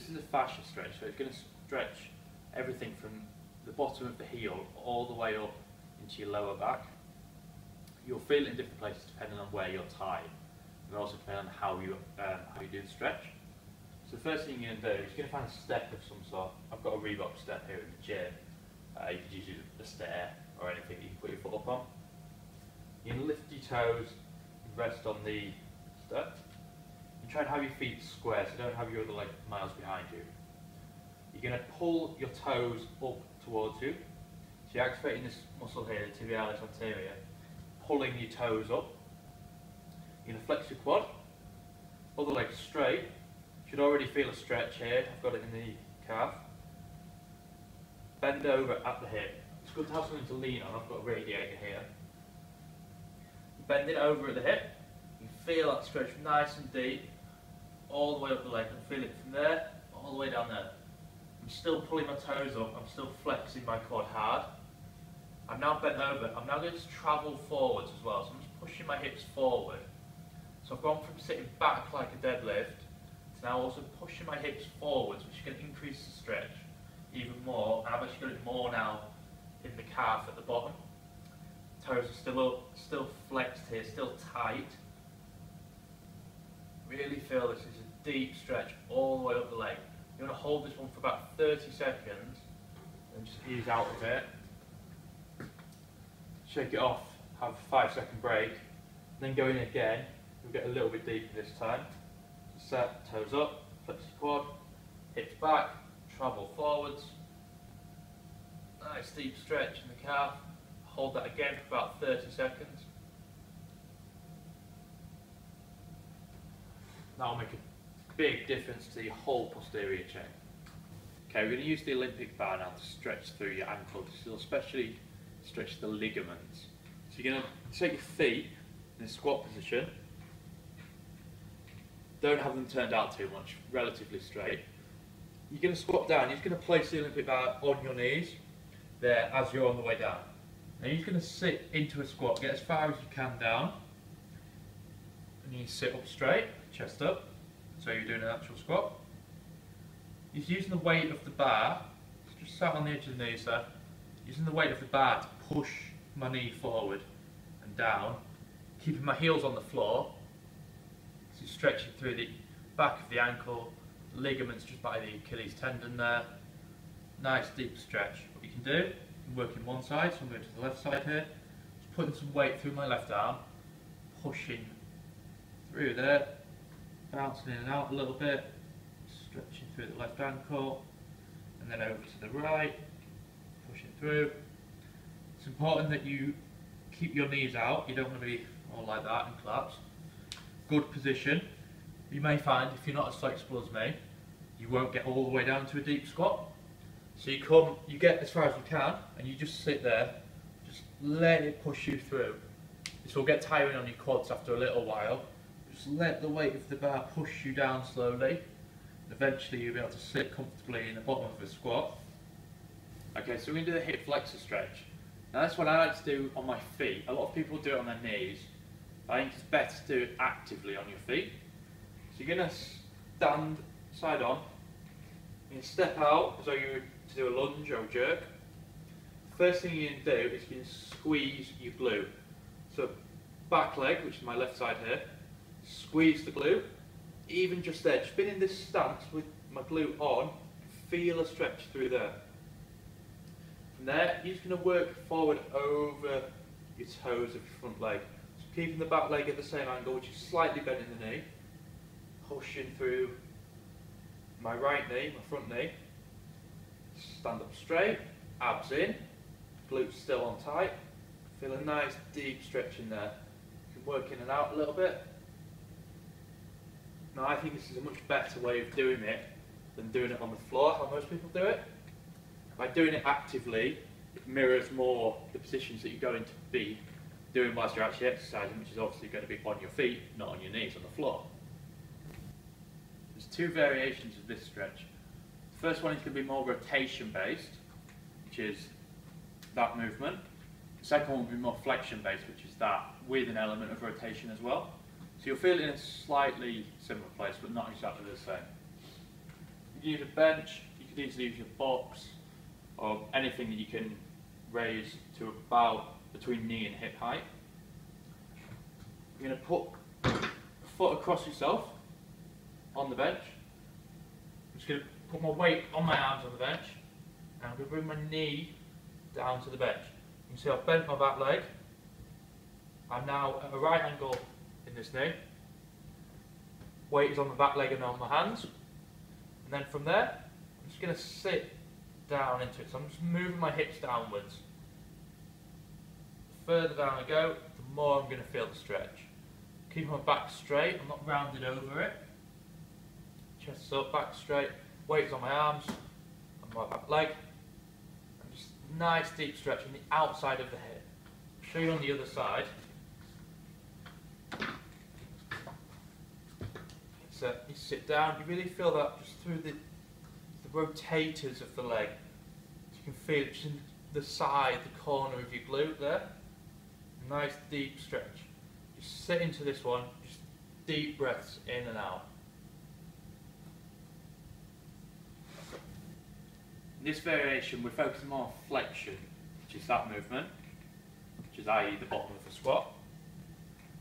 this is a fascia stretch, so it's going to stretch everything from the bottom of the heel all the way up into your lower back. You'll feel it in different places depending on where you're tied, and also depending on how you do the stretch. So the first thing you're going to do is you're going to find a step of some sort. I've got a Reebok step here in the gym. You could use a stair or anything that you can put your foot up on. You're going to lift your toes and rest on the step. And try and have your feet square, so don't have your other leg miles behind you. You're going to pull your toes up towards you. So you're activating this muscle here, the tibialis anterior, pulling your toes up. You're going to flex your quad, other leg straight. You should already feel a stretch here. I've got it in the calf. Bend over at the hip. It's good to have something to lean on. I've got a radiator here. Bend it over at the hip. You feel that stretch nice and deep, all the way up the leg, and feel it from there, all the way down there. I'm still pulling my toes up, I'm still flexing my quad hard. I'm now bent over, I'm now going to travel forwards as well, so I'm just pushing my hips forward. So I've gone from sitting back like a deadlift, to now also pushing my hips forwards, which is going to increase the stretch even more, and I've actually got it more now in the calf at the bottom. Toes are still up, still flexed here, still tight. Really feel this is a deep stretch all the way up the leg. You're going to hold this one for about 30 seconds and just ease out of it. Shake it off, have a 5-second break, then go in again. You'll get a little bit deeper this time. Set, toes up, flex your quad, hips back, travel forwards. Nice deep stretch in the calf. Hold that again for about 30 seconds. That'll make a big difference to your whole posterior chain. Okay, we're going to use the Olympic bar now to stretch through your ankle. This will especially stretch the ligaments. So you're going to take your feet in a squat position. Don't have them turned out too much, relatively straight. You're going to squat down. You're just going to place the Olympic bar on your knees there as you're on the way down. Now you're just going to sit into a squat, get as far as you can down, and you sit up straight, chest up, so you're doing an actual squat. You're using the weight of the bar, just sat on the edge of the knees there, using the weight of the bar to push my knee forward and down, keeping my heels on the floor, so stretching through the back of the ankle, ligaments just by the Achilles tendon there. Nice deep stretch. What you can do, you can work in one side, so I'm going to the left side here, just putting some weight through my left arm, pushing through there, bouncing in and out a little bit, stretching through the left ankle, and then over to the right, pushing through. It's important that you keep your knees out, you don't want to be all like that and collapse. Good position. You may find, if you're not as flexible as me, you won't get all the way down to a deep squat. So you get as far as you can, and you just sit there, just let it push you through. This will get tiring on your quads after a little while. Just let the weight of the bar push you down slowly. Eventually you'll be able to sit comfortably in the bottom of a squat. Okay, so we're going to do the hip flexor stretch. Now that's what I like to do on my feet. A lot of people do it on their knees. I think it's better to do it actively on your feet. So you're going to stand side on. You're going to step out as though you were to do a lunge or a jerk. First thing you're going to do is you're going to squeeze your glute. So back leg, which is my left side here, squeeze the glute. Even just there, just been in this stance with my glute on, feel a stretch through there. From there, you're just going to work forward over your toes of your front leg. So keeping the back leg at the same angle, which is slightly bending the knee. Pushing through my right knee, my front knee. Stand up straight, abs in, glutes still on tight. Feel a nice deep stretch in there. You can work in and out a little bit. Now I think this is a much better way of doing it than doing it on the floor, how most people do it. By doing it actively, it mirrors more the positions that you're going to be doing whilst you're actually exercising, which is obviously going to be on your feet, not on your knees on the floor. There's two variations of this stretch. The first one is going to be more rotation based, which is that movement. The second one will be more flexion based, which is that with an element of rotation as well. So you'll feel it in a slightly similar place, but not exactly the same. use a bench, you could easily use your box, or anything that you can raise to about between knee and hip height. You're going to put a foot across yourself on the bench. I'm just going to put my weight on my arms on the bench, and I'm going to bring my knee down to the bench. You can see I've bent my back leg. I'm now at a right angle in this knee. Weight is on the back leg and on my hands. And then from there, I'm just going to sit down into it. So I'm just moving my hips downwards. The further down I go, the more I'm going to feel the stretch. Keep my back straight, I'm not rounded over it. Chest up, back straight. Weight is on my arms, on my back leg. And just nice deep stretch on the outside of the hip. I'll show you on the other side. So you sit down, you really feel that just through the rotators of the leg. So you can feel it just in the side, the corner of your glute there. Nice deep stretch. Just sit into this one, just deep breaths in and out. In this variation we're focusing more on flexion, which is that movement, which is i.e. the bottom of the squat.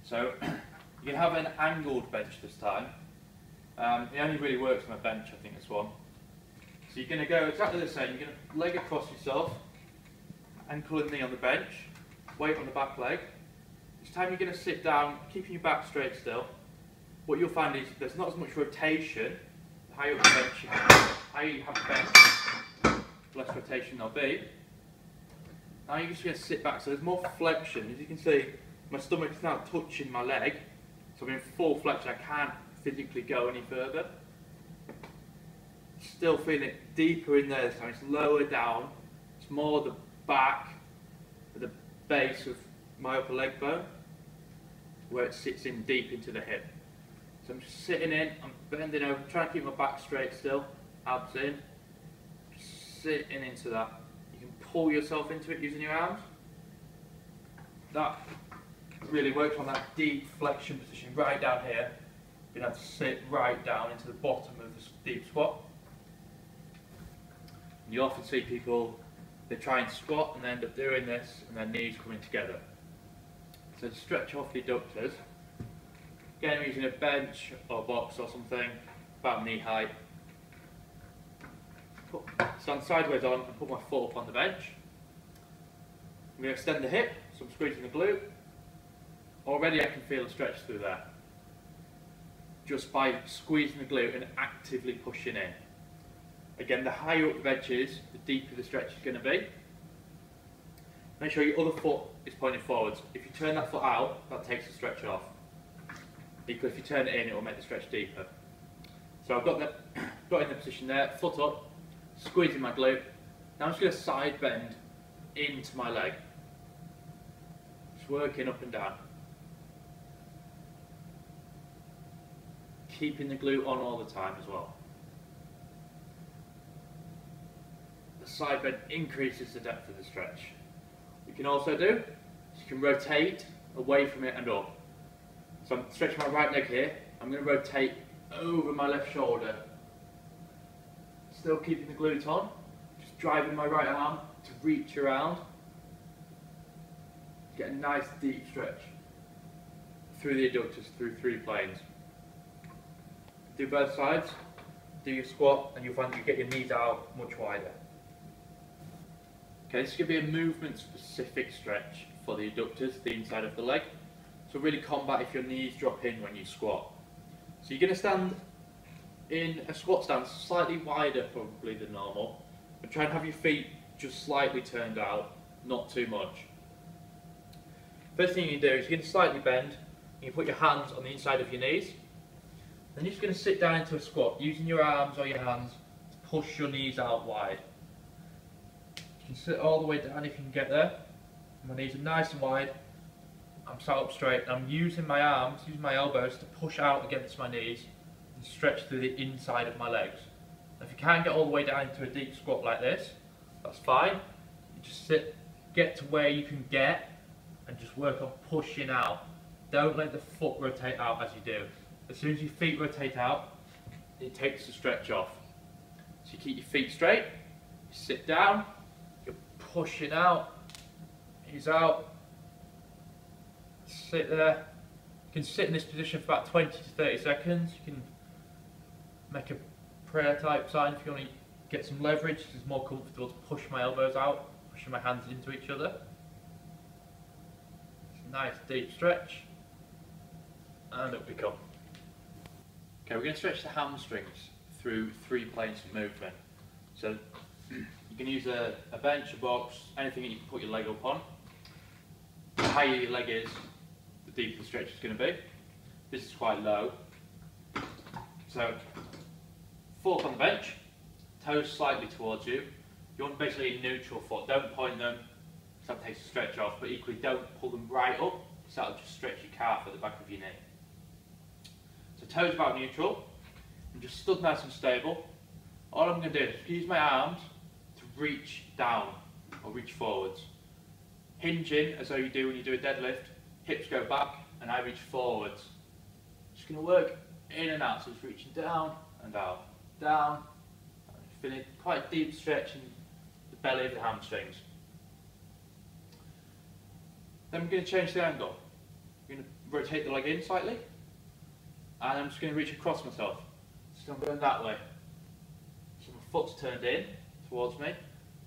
So you can have an angled bench this time. It only really works on a bench, I think, this one. So you're going to go exactly the same. You're going to leg across yourself, ankle and knee on the bench, weight on the back leg. This time you're going to sit down, keeping your back straight still. What you'll find is there's not as much rotation. The higher up the bench you have, higher you have the bench, the less rotation there'll be. Now you're just going to sit back, so there's more flexion. As you can see, my stomach is now touching my leg, so I'm in full flexion. I can't physically go any further. Still feeling it deeper in there this time. It's lower down. It's more the back, the base of my upper leg bone, where it sits in deep into the hip. So I'm just sitting in, I'm bending over, trying to keep my back straight still, abs in, just sitting into that. You can pull yourself into it using your arms. That really works on that deep flexion position right down here. You're going to have to sit right down into the bottom of this deep squat. And you often see people, they try and squat and they end up doing this and their knees coming together. So to stretch off the adductors, again using a bench or box or something, about knee height. Stand sideways on and put my foot up on the bench. I'm going to extend the hip, so I'm squeezing the glute. Already I can feel a stretch through there, just by squeezing the glute and actively pushing in. Again, the higher up the bench is, the deeper the stretch is going to be. Make sure your other foot is pointing forwards. If you turn that foot out, that takes the stretch off. Because if you turn it in, it will make the stretch deeper. So I've got in the position there, foot up, squeezing my glute. Now I'm just going to side bend into my leg. Just working up and down. Keeping the glute on all the time as well. The side bend increases the depth of the stretch. What you can also do is you can rotate away from it and up. So I'm stretching my right leg here, I'm going to rotate over my left shoulder. Still keeping the glute on, just driving my right arm to reach around. Get a nice deep stretch through the adductors, through 3 planes. Do both sides, do your squat, and you'll find you get your knees out much wider. Okay, this is going to be a movement specific stretch for the adductors, the inside of the leg. So really combat if your knees drop in when you squat. So you're going to stand in a squat stance slightly wider probably than normal, but try and have your feet just slightly turned out, not too much. First thing you do is you're going to slightly bend, and you put your hands on the inside of your knees. Then you're just going to sit down into a squat, using your arms or your hands to push your knees out wide. You can sit all the way down if you can get there. My knees are nice and wide. I'm sat up straight and I'm using my arms, using my elbows to push out against my knees and stretch through the inside of my legs. If you can't get all the way down into a deep squat like this, that's fine. You just sit, get to where you can get and just work on pushing out. Don't let the foot rotate out as you do. As soon as your feet rotate out, it takes the stretch off. So you keep your feet straight, you sit down, you're pushing out, ease out, sit there. You can sit in this position for about 20 to 30 seconds. You can make a prayer type sign if you want to get some leverage. It's more comfortable to push my elbows out, pushing my hands into each other. It's a nice deep stretch, and up we come. Okay, we're going to stretch the hamstrings through 3 planes of movement. So you can use a bench, a box, anything that you can put your leg up on. The higher your leg is, the deeper the stretch is going to be. This is quite low. So foot on the bench, toes slightly towards you. You want basically a neutral foot. Don't point them, because that takes the stretch off, but equally don't pull them right up, because that'll just stretch your calf at the back of your knee. So toes about neutral. I'm just stood nice and stable. All I'm going to do is use my arms to reach down or reach forwards. Hinging as though you do when you do a deadlift, hips go back and I reach forwards. Just going to work in and out, so it's reaching down and out, down. Feeling quite a deep stretch in the belly of the hamstrings. Then we're going to change the angle. I'm going to rotate the leg in slightly, and I'm just going to reach across myself. So I'm going that way. So my foot's turned in towards me,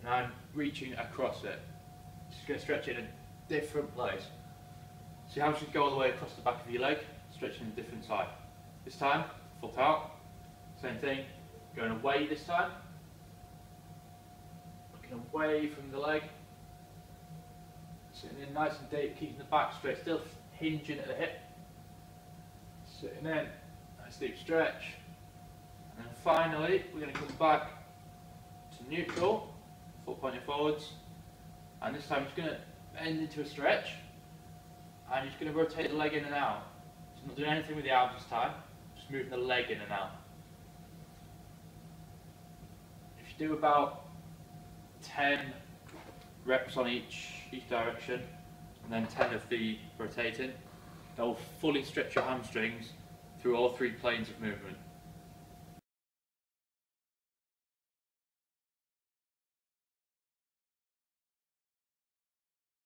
and I'm reaching across it. Just going to stretch it in a different place. See how you should go all the way across the back of your leg, stretching a different side. This time, foot out. Same thing, going away this time. Looking away from the leg. Sitting in nice and deep, keeping the back straight, still hinging at the hip. Sitting in, nice deep stretch. And then finally, we're going to come back to neutral, foot pointing forwards. And this time I'm just going to bend into a stretch. And you're just going to rotate the leg in and out. So I'm not doing anything with the arms this time, just moving the leg in and out. If you do about 10 reps on each direction, and then 10 of the rotating, that will fully stretch your hamstrings through all 3 planes of movement.